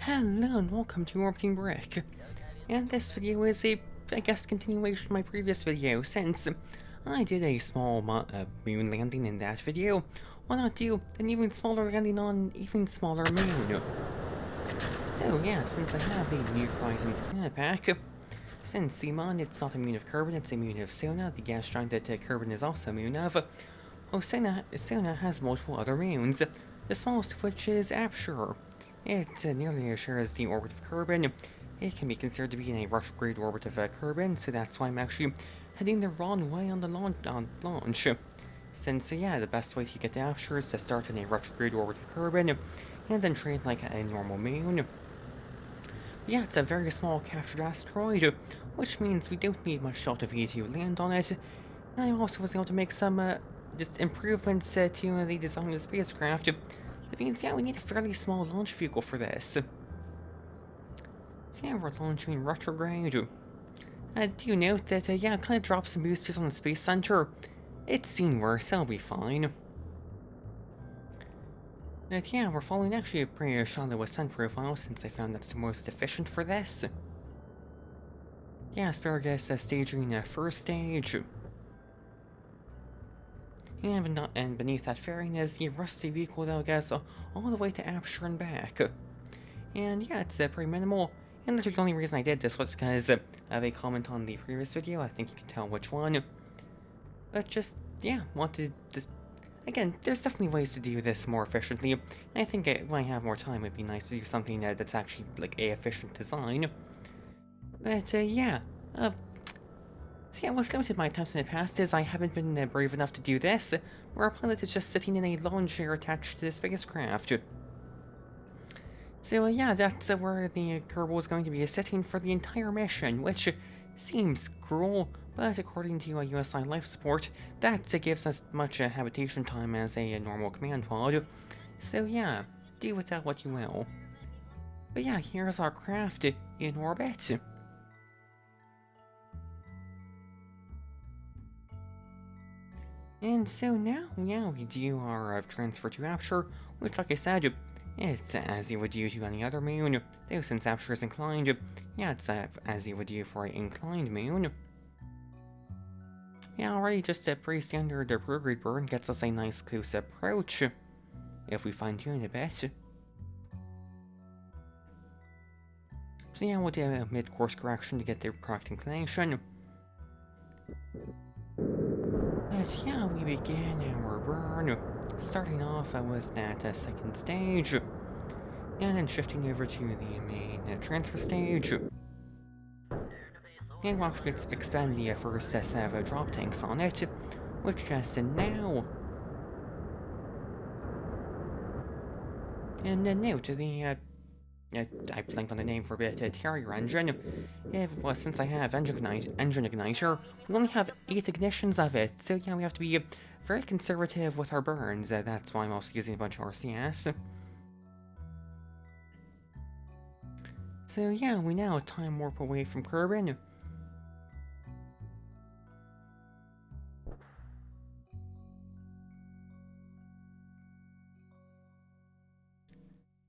Hello and welcome to Orbiting Brick. And this video is I guess, continuation of my previous video, since I did a small moon landing in that video. Why not do an even smaller landing on an even smaller moon? So yeah, since I have the New Horizons planet pack, since the mod it's not a moon of Kerbal, it's a moon of Sona, the gas giant that Kerbal is also a moon of. Sona has multiple other moons, the smallest of which is Aptur. It nearly shares the orbit of Kerbal. It can be considered to be in a retrograde orbit of Kerbal, so that's why I'm actually heading the wrong way on the launch. Since, yeah, the best way to get to Aptur is to start in a retrograde orbit of Kerbal, and then train like a normal moon. Yeah, it's a very small captured asteroid, which means we don't need much Delta V to land on it. And I also was able to make some just improvements to the design of the spacecraft. That means, yeah, we need a fairly small launch vehicle for this. So yeah, we're launching in retrograde. Do note that, yeah, it kind of drops some boosters on the Space Center. It's seen worse, that'll be fine. But yeah, we're following actually a pretty shallow ascent profile, since I found that's the most efficient for this. Yeah, Asparagus staging first stage. And beneath that fairing is the rusty vehicle that'll get us all the way to Aptur and back. And yeah, it's pretty minimal. And literally the only reason I did this was because of a comment on the previous video. I think you can tell which one. But just, yeah, wanted this. Again, there's definitely ways to do this more efficiently. And I think when I have more time, it'd be nice to do something that's actually like a efficient design. But yeah, so yeah, what's limited my attempts in the past is I haven't been brave enough to do this, where our planet is just sitting in a launch chair attached to the spacecraft. So yeah, that's where the Kerbal is going to be sitting for the entire mission, which seems cruel, but according to USI life support, that gives us much habitation time as a normal command pod. So yeah, do with that what you will. But yeah, here's our craft in orbit. And so now, yeah, we do our transfer to Aptur, which, like I said, it's as you would do to any other moon, though since Aptur is inclined, yeah, it's as you would do for an inclined moon. Yeah, already just a pretty standard prograde burn gets us a nice close approach, if we fine-tune it a bit. So yeah, we'll do a mid-course correction to get the correct inclination. But yeah, we begin our burn, starting off with that second stage, and then shifting over to the main transfer stage. And we'll actually expand the first set of drop tanks on it, which just now. And then note the I blanked on the name for a bit, Terrier engine. Well, since I have engine igniter, we only have 8 ignitions of it, so yeah, we have to be very conservative with our burns. That's why I'm also using a bunch of RCS. So yeah, we now time warp away from Kerbal.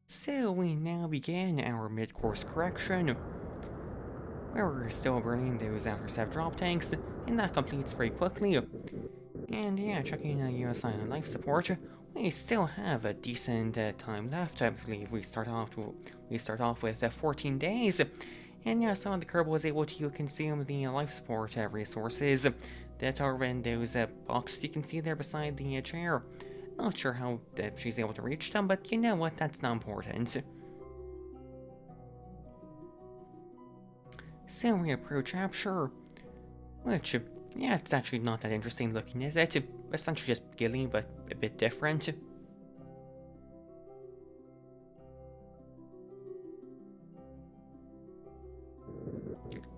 So we now begin our mid-course correction, where we're still burning those after 7 drop tanks, and that completes pretty quickly. And yeah, checking USI life support, we still have a decent time left. I believe we start off with 14 days, and yeah, some of the Kerbal was able to consume the life support resources that are in those boxes you can see there beside the chair. Not sure how she's able to reach them, but you know what, that's not important. So we approach Aptur, which, yeah, it's actually not that interesting looking, is it? Essentially just Gilly, but a bit different.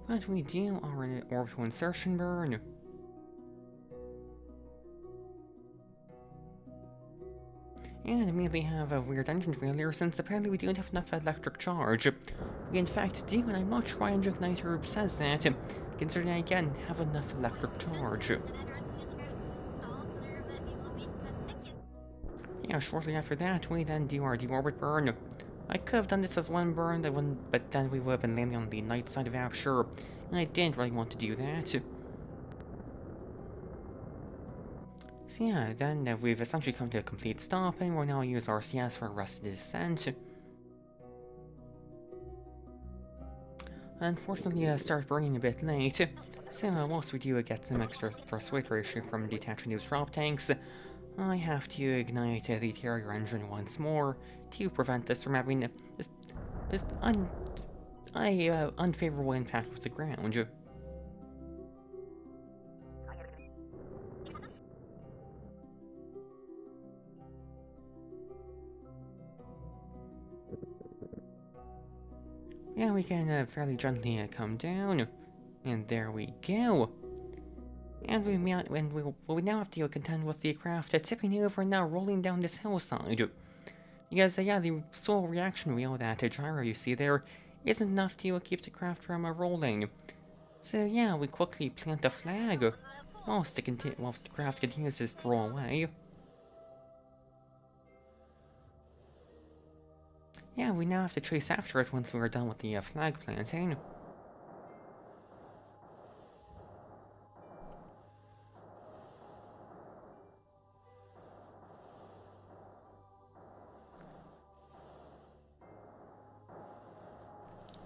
But we do our orbital insertion burn. And immediately have a weird engine failure, since apparently we don't have enough electric charge. We in fact do, and I'm not sure why Engine Igniter says that, considering I again have enough electric charge. Yeah, shortly after that, we then do our deorbit burn, I could have done this as one burn, but then we would have been landing on the night side of Aptur, and I didn't really want to do that. So yeah, then we've essentially come to a complete stop, and we'll now use RCS for the rest of the descent. Unfortunately, I started burning a bit late, so whilst we do get some extra thrust weight ratio from detaching those drop tanks, I have to ignite the Terrier engine once more to prevent this from having this unfavorable impact with the ground. Yeah, we can fairly gently come down, and there we go. And we now have to contend with the craft tipping over and now rolling down this hillside. Because, yeah, the sole reaction wheel, that gyro you see there, isn't enough to keep the craft from rolling. So, yeah, we quickly plant a flag, whilst the craft continues to just roll away. Yeah, we now have to chase after it once we are done with the flag planting.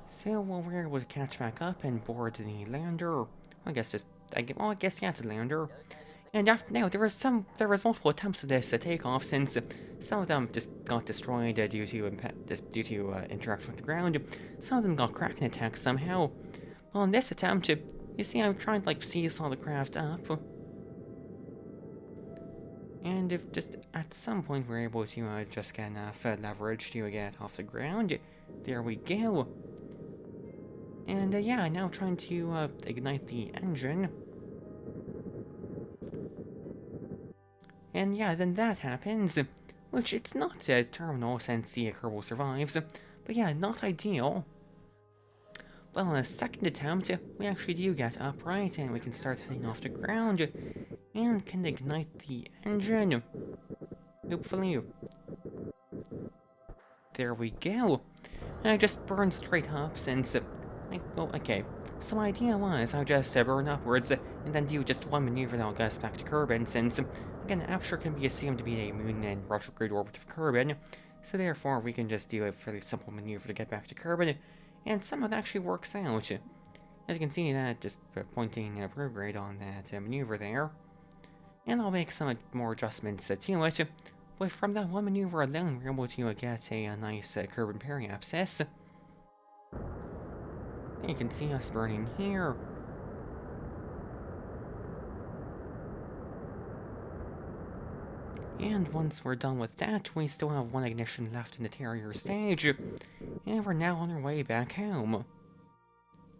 So, well, we're able to catch back up and board the lander. I guess yeah, it's a lander. And after now, there was multiple attempts at this takeoff, since some of them just got destroyed due to interaction with the ground. Some of them got Kraken attacks somehow. Well, in this attempt, you see, I'm trying to seesaw the craft up, and if just at some point we're able to just get enough leverage to get off the ground, there we go. And yeah, now trying to ignite the engine. And yeah, then that happens, which it's not terminal since the Kerbal survives, but yeah, not ideal. Well, on a second attempt, we actually do get upright, and we can start heading off the ground, and can ignite the engine. Hopefully. There we go. And I just burn straight up since, okay. So my idea was I'll just burn upwards, and then do just one maneuver that'll get us back to Kerbin, since, again, Aptur can be assumed to be a moon in retrograde orbit of Kerbin, so therefore we can just do a fairly simple maneuver to get back to Kerbin, and somehow that actually works out. As you can see, that just pointing prograde on that maneuver there. And I'll make some more adjustments to it, but from that one maneuver alone, we're able to get a nice Kerbin periapsis. You can see us burning here. And once we're done with that, we still have one ignition left in the Terrier stage, and we're now on our way back home.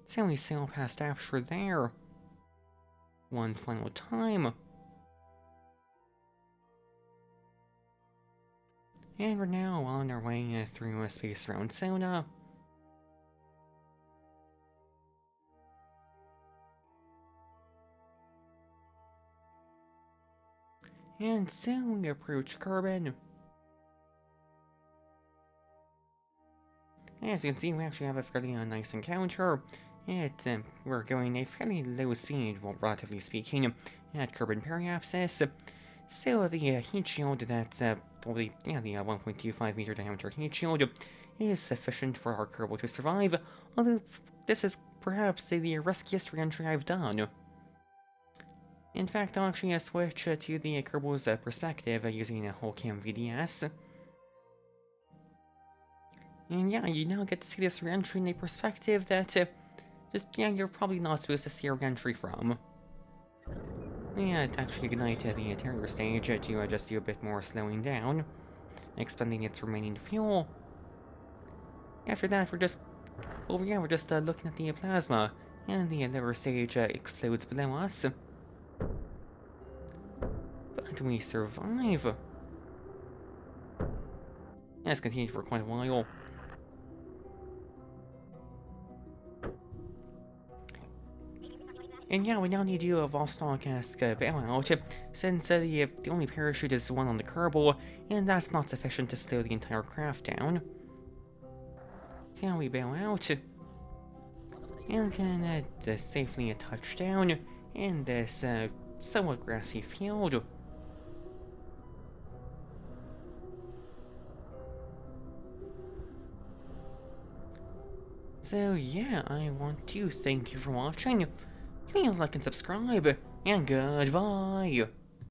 So we sail past Aptur there. One final time. And we're now on our way through a space around Sona. And soon we approach Kerbin. As you can see, we actually have a fairly nice encounter. We're going a fairly low speed, well, relatively speaking, at Kerbin periapsis. So the heat shield that's the 1.25 meter diameter heat shield is sufficient for our Kerbal to survive, although this is perhaps the riskiest re-entry I've done. In fact, I'll actually switch to the Kerbal's perspective using a whole cam VDS. And yeah, you now get to see this re-entry in a perspective that you're probably not supposed to see a re-entry from. Yeah, to actually ignite the interior stage to just do a bit more slowing down, expending its remaining fuel. After that, we're just looking at the plasma, and the lower stage explodes below us. But we survive. Yeah, it's continued for quite a while. And yeah, we now need to do a Vostok-esque bailout, since the only parachute is the one on the Kerbal, and that's not sufficient to slow the entire craft down. now we bail out. And can safely touch down in this somewhat grassy field. So yeah, I want to thank you for watching. Please like and subscribe, and goodbye.